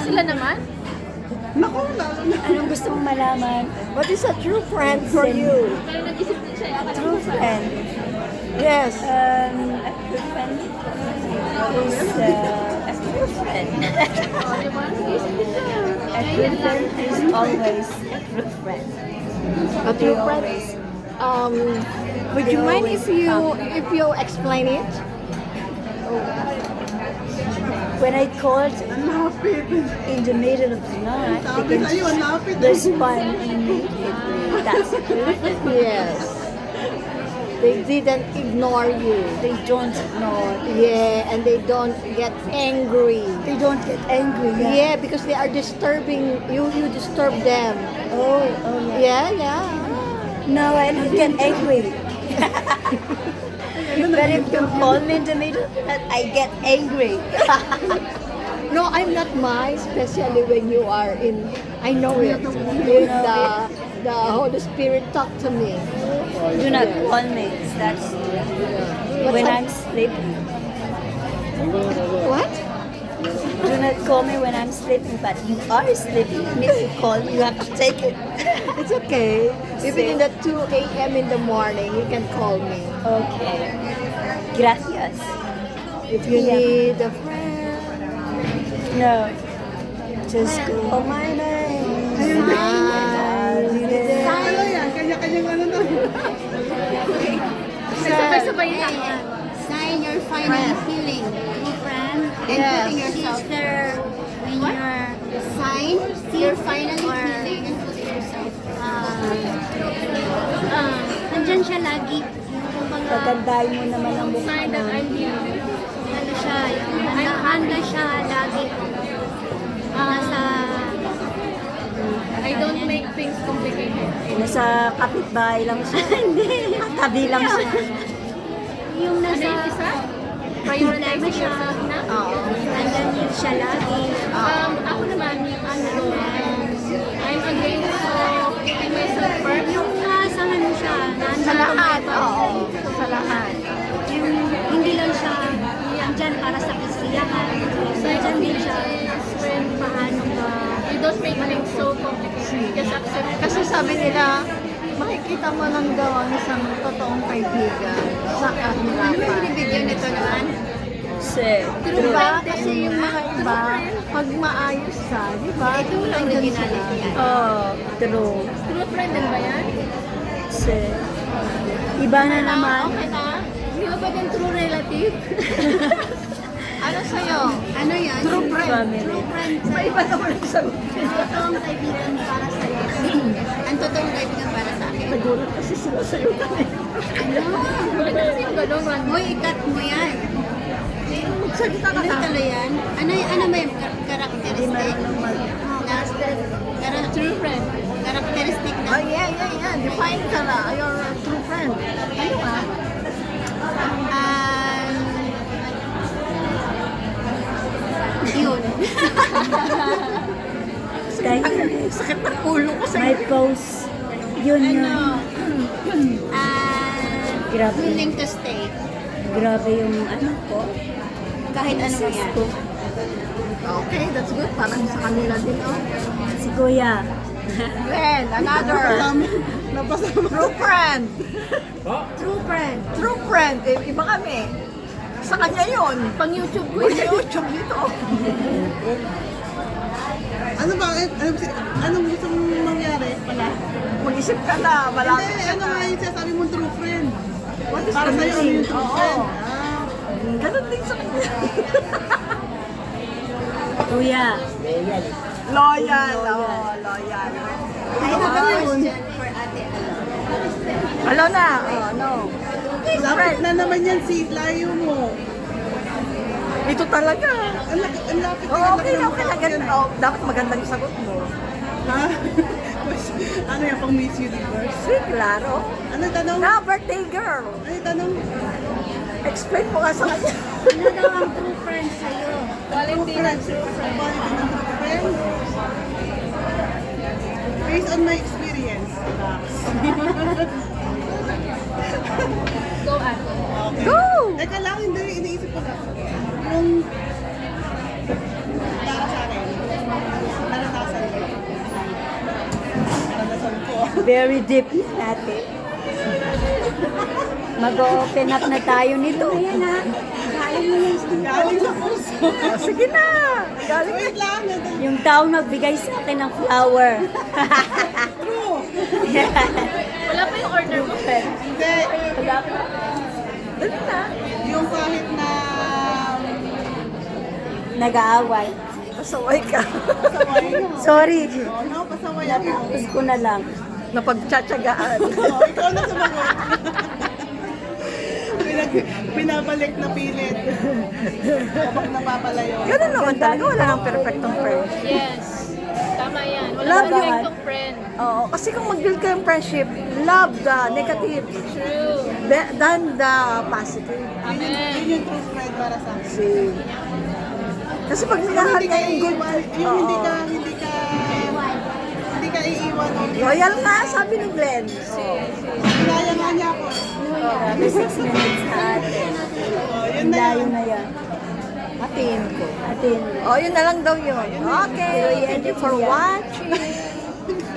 Sila naman? Naku, lalo na. Anong gusto mong malaman? What is a true friend for you? Pero nag-isip din siya. True friend. Yes. A true friend is a true friend. Oh, di ba? Nag-isip din siya. A true friend is always a true friend. A true They friend. always- Would you they mind always if you explain it? When I called Ang lapit. in the middle of the night, Sabi they sa'yo, ang can lapit. respond immediately. That's a true friend. Yes. They didn't ignore you. They don't ignore. Yeah, and they don't get angry. They don't get angry. Yeah, because they are disturbing you. You disturb them. Oh, yeah. Yeah. No, I don't get angry. But if you call me in the middle, I get angry. No, I'm not my, especially when you are in. I know it. If the Holy Spirit talk to me. Do not call me. That's when I'm sleeping. What? Do not call me when I'm sleeping, but you are sleeping. And if you call me, you have to take it. It's okay. Even in the 2 a.m. in the morning, you can call me. Okay. Gracias. If you Yeah. need a friend. No. Just call my name. Ano yan? Kanya-kanyang ano na. Sabay-sabay lang. Sign your final feeling, true friend, and Yes. putting yourself there. When you're sign, you're finally feeling and putting yourself. Nandyan siya lagi. Yung mga, Pagandahin mo naman ang mukha Sign that mo. I'm here. ano siya, yung handa siya lagi. Nasa, I don't make things complicated. Nasa kapitbahay lang siya. Hindi. Tabi lang siya. yung Ano nasa, yung isa? problema Prioritizing siya. yourself na? Nandyan yun siya lagi. Ako naman, I'm against keeping myself first. Yung nasa ano siya, nandyan Sa lahat. tumatawag. Oo. Sa lahat. Yung hindi lang siya nandyan para sa kasiyahan. Nandyan din siya when paano ba. You don't make things so complicated. Just accept it. Kasi sabi nila, makikita mo lang daw ang isang totoong kaibigan sa kahirapan. Video nito naman. Diba? Kasi yung mga iba, pag maayos ka, diba? Ito lang originality yan. Oh, true. True friend din ba yan? Kasi, iba na naman. Okay na? Hindi ba din true relative? Ano sa'yo? Ano yan? True friend. Family. True friend sa May iba naman ang sagot. totoong kaibigan para sa iyo. Ang totoong kaibigan para sa akin. Nagulat kasi sila sa'yo kanina. Ano? Bakit kasi yung gano'n, Ron? Hoy, ikat mo yan. Magsalita ka Ano na. tuloy yan? Ano ba yung characteristic? True friend. Characteristic Oh, na yeah. Define ka na. Your true friend. Ano nga? yun. Sakit ng ulo ko sa My post. Yun yun. Grabe. Willing to stay. Grabe yung ano ko. Kahit ano yan. Okay, that's good. Parang sa kanila din, oh. Si Kuya. Then, another. True friend. True friend. True friend. Iba kami. Sa kanya yun. Pang YouTube ko. Sa YouTube dito. Anong gusto mong mangyari? Mag-isip ka na. Malapit Hindi, ka ano na. nga yung sinasabi mong true friend? What is Para the sa'yo, ano meaning? yung true Oo. friend? Ganun din sa kanya. Kuya. Loyal. Oh, loyal. I have a question for Ate Alo. Hello na. Oh, no. Lapit na naman yan, si layo mo. Ito talaga. Ang lapit Oh, na okay na. Ganun. Oh, dapat maganda yung sagot mo. Ha? Ano yan, pang Miss Universe? Si, klaro. Ano yung tanong? Na, birthday girl. Ano yung tanong? Explain mo nga sa kanya. Ano daw ang true friend sa'yo? Quality na true friend. Quality ng true friend? Based on my experience. Go, Ate. Okay. Go! Teka lang, hindi. Iniisip ko lang. Yung para sa akin. Very deep natin. Mag-open up na tayo nito. Ayan na. Galing mo yung Galing sa puso. Sige na. Galing Wait lang. yung taong nagbigay sa akin ng flower. True. Wala pa yung order mo, friend. Hindi. Dali na. Yung kahit na Nag-aaway. Pasaway ka. pasaway. Sorry. No, pasaway ako. Natapos ko na lang. Napagtsatsagaan. Ikaw na sumagot. Binabalik na pilit. Kapag napapalayo. Ganun naman talaga. Wala nang perfectong friend. Yes. Tama yan. Wala Love pa you. perfectong friend. Oo, kasi kung mag-build ka ng friendship, love the negative True. than the positive. Amen. Yun yung true friend para sa akin. Kasi pag Yung minahal hindi ka ka yung good, iiwan, yung hindi ka iiwan o loyal nga, sabi ni Glenn. Kinaya nga niya ako. Grabe, 6 minutes na ate. Yun na Layo yun. na yan. Atin ko. Atin. Oh, yun na lang daw yun. Okay, Pero yan thank you din for yan. watching.